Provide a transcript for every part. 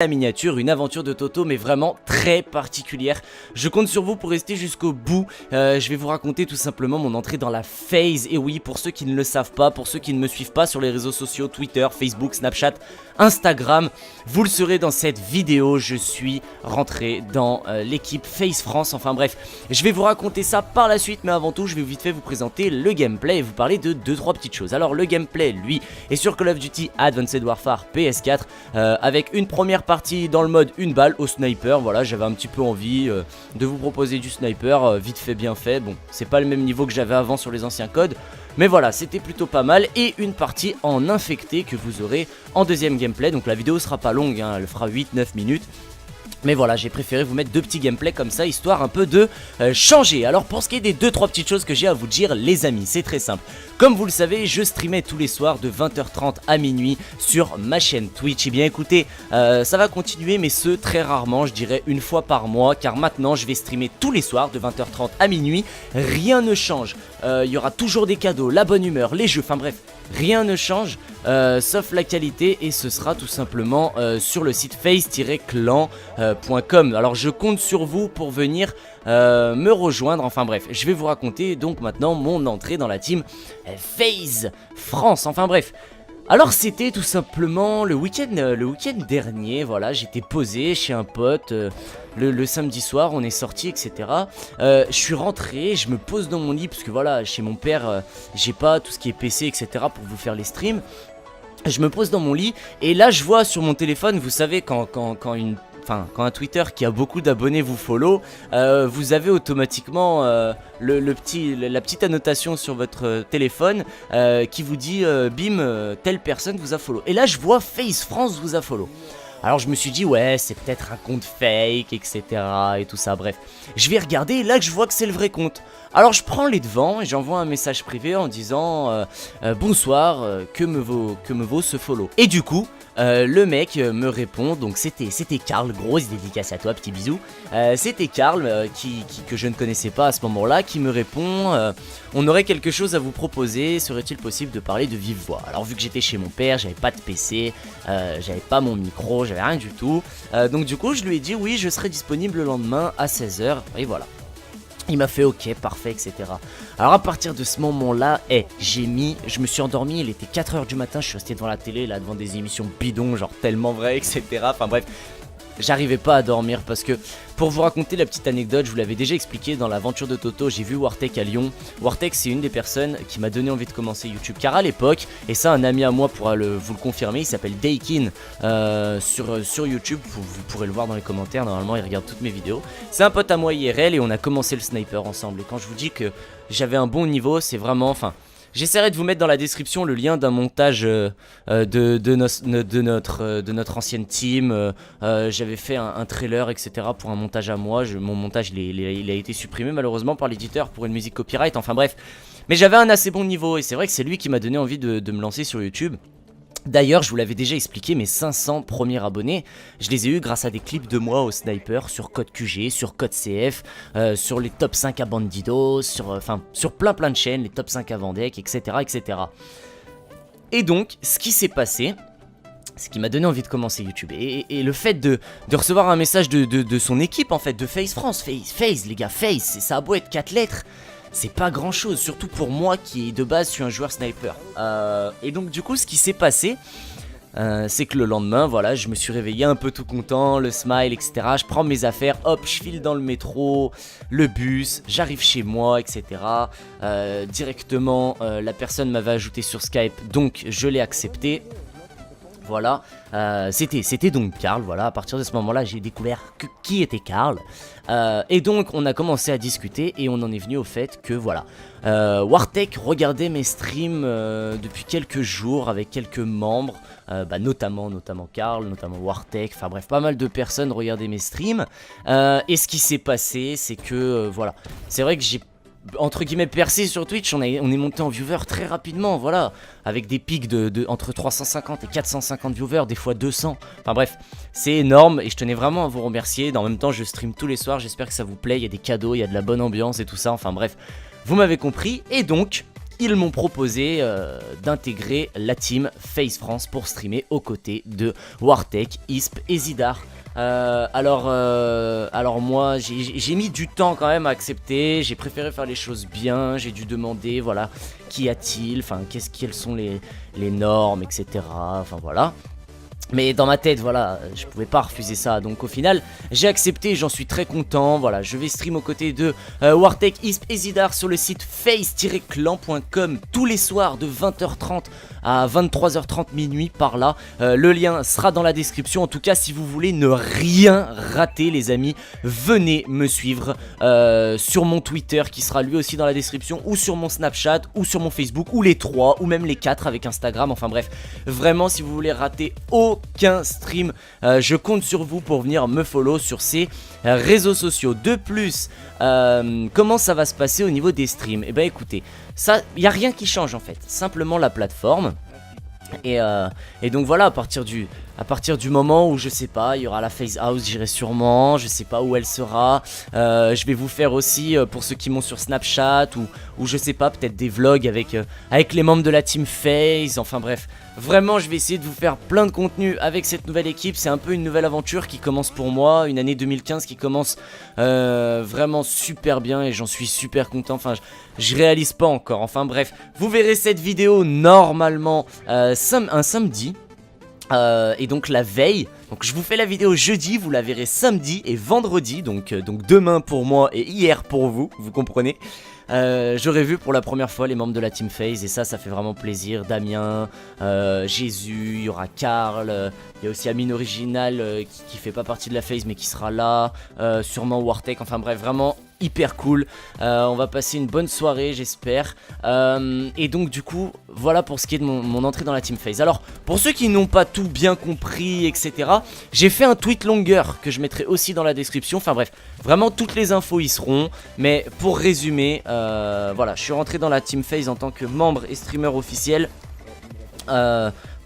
La miniature, une aventure de Toto mais vraiment très particulière. Je compte sur vous pour rester jusqu'au bout. Je vais vous raconter tout simplement mon entrée dans la FaZe. Et oui, pour ceux qui ne le savent pas, pour ceux qui ne me suivent pas sur les réseaux sociaux, Twitter, Facebook, Snapchat, Instagram, vous le saurez dans cette vidéo, je suis rentré dans l'équipe FaZe France. Enfin bref, je vais vous raconter ça par la suite, mais avant tout, je vais vite fait vous présenter le gameplay et vous parler de 2-3 petites choses. Alors le gameplay, lui, est sur Call of Duty Advanced Warfare PS4 avec une première partie dans le mode une balle au sniper. Voilà, j'avais un petit peu envie de vous proposer du sniper, vite fait bien fait. Bon, c'est pas le même niveau que j'avais avant sur les anciens codes, mais voilà, c'était plutôt pas mal. Et une partie en infecté que vous aurez en deuxième gameplay. Donc la vidéo sera pas longue, hein, elle fera 8-9 minutes. Mais voilà, j'ai préféré vous mettre deux petits gameplays comme ça, histoire un peu de changer. Alors pour ce qui est des 2-3 petites choses que j'ai à vous dire, les amis, c'est très simple. Comme vous le savez, je streamais tous les soirs de 20h30 à minuit sur ma chaîne Twitch. Et bien écoutez, ça va continuer, mais ce très rarement, je dirais une fois par mois. Car maintenant, je vais streamer tous les soirs de 20h30 à minuit. Rien ne change, il y aura toujours des cadeaux, la bonne humeur, les jeux, enfin bref. Rien ne change, sauf la qualité, et ce sera tout simplement sur le site FaZe-clan.com. Alors je compte sur vous pour venir me rejoindre, enfin bref, je vais vous raconter donc maintenant mon entrée dans la team FaZe France, enfin bref. Alors c'était tout simplement le week-end dernier, voilà, j'étais posé chez un pote, le samedi soir, on est sorti, etc. Je suis rentré, je me pose dans mon lit, parce que voilà, chez mon père, j'ai pas tout ce qui est PC, etc. pour vous faire les streams. Je me pose dans mon lit, et là je vois sur mon téléphone, vous savez, quand un Twitter qui a beaucoup d'abonnés vous follow, vous avez automatiquement la petite annotation sur votre téléphone qui vous dit bim, telle personne vous a follow. Et là je vois FaZe France vous a follow. Alors je me suis dit ouais, c'est peut-être un compte fake, etc. et tout ça, bref. Je vais regarder, et là je vois que c'est le vrai compte. Alors je prends les devants et j'envoie un message privé en disant bonsoir, que me vaut ce follow. Et du coup le mec me répond, donc c'était Karl, grosse dédicace à toi, petit bisou. C'était Karl que je ne connaissais pas à ce moment-là, qui me répond on aurait quelque chose à vous proposer, serait-il possible de parler de vive voix? Alors vu que j'étais chez mon père, j'avais pas de PC, j'avais pas mon micro, j'avais rien du tout. Donc du coup je lui ai dit oui, je serai disponible le lendemain à 16h, et voilà. Il m'a fait ok, parfait, etc. Alors à partir de ce moment-là, je me suis endormi, il était 4h du matin, je suis resté devant la télé, là, devant des émissions bidons, genre tellement vrai, etc. Enfin bref, j'arrivais pas à dormir parce que, pour vous raconter la petite anecdote, je vous l'avais déjà expliqué dans l'aventure de Toto, j'ai vu Wartek à Lyon. Wartek, c'est une des personnes qui m'a donné envie de commencer YouTube, car à l'époque, et ça un ami à moi pourra vous le confirmer, il s'appelle Daykin sur YouTube, vous pourrez le voir dans les commentaires, normalement il regarde toutes mes vidéos. C'est un pote à moi IRL et on a commencé le sniper ensemble, et quand je vous dis que j'avais un bon niveau, c'est vraiment, enfin... J'essaierai de vous mettre dans la description le lien d'un montage de notre ancienne team. J'avais fait un trailer, etc. pour un montage à moi. Mon montage il a été supprimé malheureusement par l'éditeur pour une musique copyright. Enfin bref, mais j'avais un assez bon niveau et c'est vrai que c'est lui qui m'a donné envie de me lancer sur YouTube. D'ailleurs, je vous l'avais déjà expliqué, mes 500 premiers abonnés, je les ai eu grâce à des clips de moi au sniper, sur Code QG, sur Code CF, sur les top 5 à Bandido, sur plein de chaînes, les top 5 à Vendek, etc., etc. Et donc, ce qui s'est passé, ce qui m'a donné envie de commencer YouTube, et le fait de recevoir un message de son équipe, en fait, de FaZe France, FaZe, les gars, FaZe, ça a beau être 4 lettres, c'est pas grand chose, surtout pour moi qui de base suis un joueur sniper. Et donc du coup ce qui s'est passé, c'est que le lendemain, voilà, je me suis réveillé un peu tout content, le smile, etc. Je prends mes affaires, hop, je file dans le métro, le bus, j'arrive chez moi, etc. Directement, la personne m'avait ajouté sur Skype, donc je l'ai accepté. Voilà, c'était donc Karl, voilà, à partir de ce moment-là, j'ai découvert qui était Karl. Et donc, on a commencé à discuter et on en est venu au fait que, voilà, Wartek regardait mes streams depuis quelques jours avec quelques membres, notamment Karl, notamment Wartek, enfin bref, pas mal de personnes regardaient mes streams. Et ce qui s'est passé, c'est que, voilà, c'est vrai que j'ai entre guillemets percé sur Twitch, on est monté en viewers très rapidement, voilà, avec des pics entre 350 et 450 viewers, des fois 200, enfin bref, c'est énorme et je tenais vraiment à vous remercier. En même temps je stream tous les soirs, j'espère que ça vous plaît, il y a des cadeaux, il y a de la bonne ambiance et tout ça, enfin bref, vous m'avez compris. Et donc, ils m'ont proposé d'intégrer la team FaZe France pour streamer aux côtés de Wartek, Isp et Zidar. Alors moi j'ai mis du temps quand même à accepter, j'ai préféré faire les choses bien, j'ai dû demander voilà qui a-t-il, enfin quelles sont les normes, etc. Enfin voilà. Mais dans ma tête, voilà, je pouvais pas refuser ça. Donc au final, j'ai accepté, j'en suis très content. Voilà, je vais stream aux côtés de Wartek, Isp et Zidar sur le site FaZe-clan.com tous les soirs de 20h30 à 23h30 minuit par là. Le lien sera dans la description. En tout cas, si vous voulez ne rien rater, les amis, venez me suivre sur mon Twitter qui sera lui aussi dans la description, ou sur mon Snapchat, ou sur mon Facebook, ou les trois, ou même les quatre avec Instagram. Enfin bref, vraiment, si vous voulez rater aucun stream, je compte sur vous pour venir me follow sur ces réseaux sociaux. De plus, comment ça va se passer au niveau des streams? Eh ben écoutez, ça, il n'y a rien qui change en fait, simplement la plateforme. Et donc voilà, à partir du moment où je sais pas, il y aura la FaZe House, j'irai sûrement, je sais pas où elle sera. Je vais vous faire aussi pour ceux qui m'ont sur Snapchat ou je sais pas, peut-être des vlogs avec les membres de la team FaZe. Enfin bref, vraiment je vais essayer de vous faire plein de contenu avec cette nouvelle équipe. C'est un peu une nouvelle aventure qui commence pour moi, une année 2015 qui commence vraiment super bien et j'en suis super content. Enfin je réalise pas encore, enfin bref, vous verrez cette vidéo normalement un samedi. Et donc la veille, donc je vous fais la vidéo jeudi, vous la verrez samedi et vendredi, donc demain pour moi et hier pour vous, vous comprenez. J'aurais vu pour la première fois les membres de la team FaZe et ça fait vraiment plaisir. Damien, Jésus, il y aura Karl, il y a aussi Amine Original qui fait pas partie de la FaZe mais qui sera là, sûrement Wartek, enfin bref, vraiment hyper cool. On va passer une bonne soirée j'espère. Et donc du coup voilà pour ce qui est de mon entrée dans la team FaZe. Alors pour ceux qui n'ont pas tout bien compris etc, j'ai fait un tweet longueur que je mettrai aussi dans la description. Enfin bref, vraiment toutes les infos y seront. Mais pour résumer, voilà, je suis rentré dans la team FaZe en tant que membre et streamer officiel.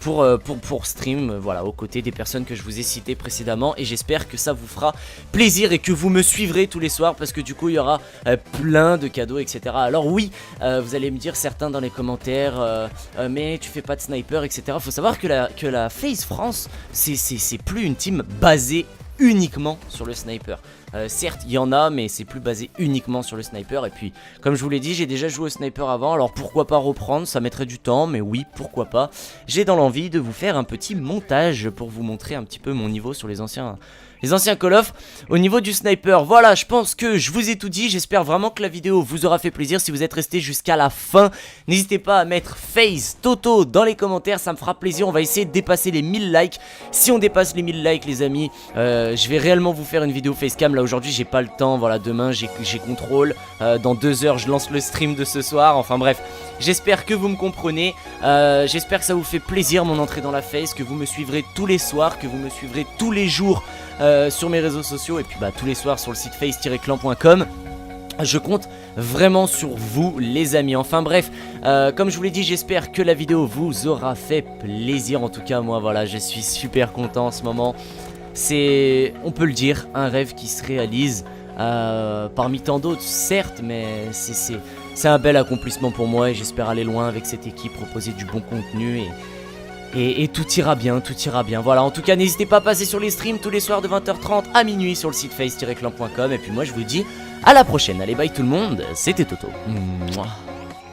Pour stream, voilà, aux côtés des personnes que je vous ai citées précédemment. Et j'espère que ça vous fera plaisir et que vous me suivrez tous les soirs, parce que du coup il y aura plein de cadeaux etc. Alors oui, vous allez me dire certains dans les commentaires mais tu fais pas de sniper etc. Faut savoir que la FaZe France c'est plus une team basée uniquement sur le sniper. Certes il y en a mais c'est plus basé uniquement sur le sniper. Et puis comme je vous l'ai dit, j'ai déjà joué au sniper avant, alors pourquoi pas reprendre, ça mettrait du temps mais oui pourquoi pas. J'ai dans l'envie de vous faire un petit montage pour vous montrer un petit peu mon niveau sur les anciens Call of. Au niveau du sniper, voilà, je pense que je vous ai tout dit. J'espère vraiment que la vidéo vous aura fait plaisir. Si vous êtes resté jusqu'à la fin, n'hésitez pas à mettre FaZe Toto dans les commentaires, ça me fera plaisir. On va essayer de dépasser les 1000 likes. Si on dépasse les 1000 likes les amis, je vais réellement vous faire une vidéo facecam. Là aujourd'hui j'ai pas le temps, voilà, demain j'ai contrôle, dans 2 heures je lance le stream de ce soir. Enfin bref, j'espère que vous me comprenez, j'espère que ça vous fait plaisir mon entrée dans la FaZe, que vous me suivrez tous les soirs, que vous me suivrez tous les jours sur mes réseaux sociaux et puis tous les soirs sur le site FaZe-clan.com. Je compte vraiment sur vous les amis. Enfin bref, comme je vous l'ai dit, j'espère que la vidéo vous aura fait plaisir. En tout cas moi voilà, je suis super content en ce moment. C'est, on peut le dire, un rêve qui se réalise parmi tant d'autres certes, mais c'est un bel accomplissement pour moi et j'espère aller loin avec cette équipe, proposer du bon contenu et tout ira bien, tout ira bien. Voilà, en tout cas n'hésitez pas à passer sur les streams tous les soirs de 20h30 à minuit sur le site FaZe-clan.com. Et puis moi je vous dis à la prochaine. Allez bye tout le monde, c'était Toto. Mouah.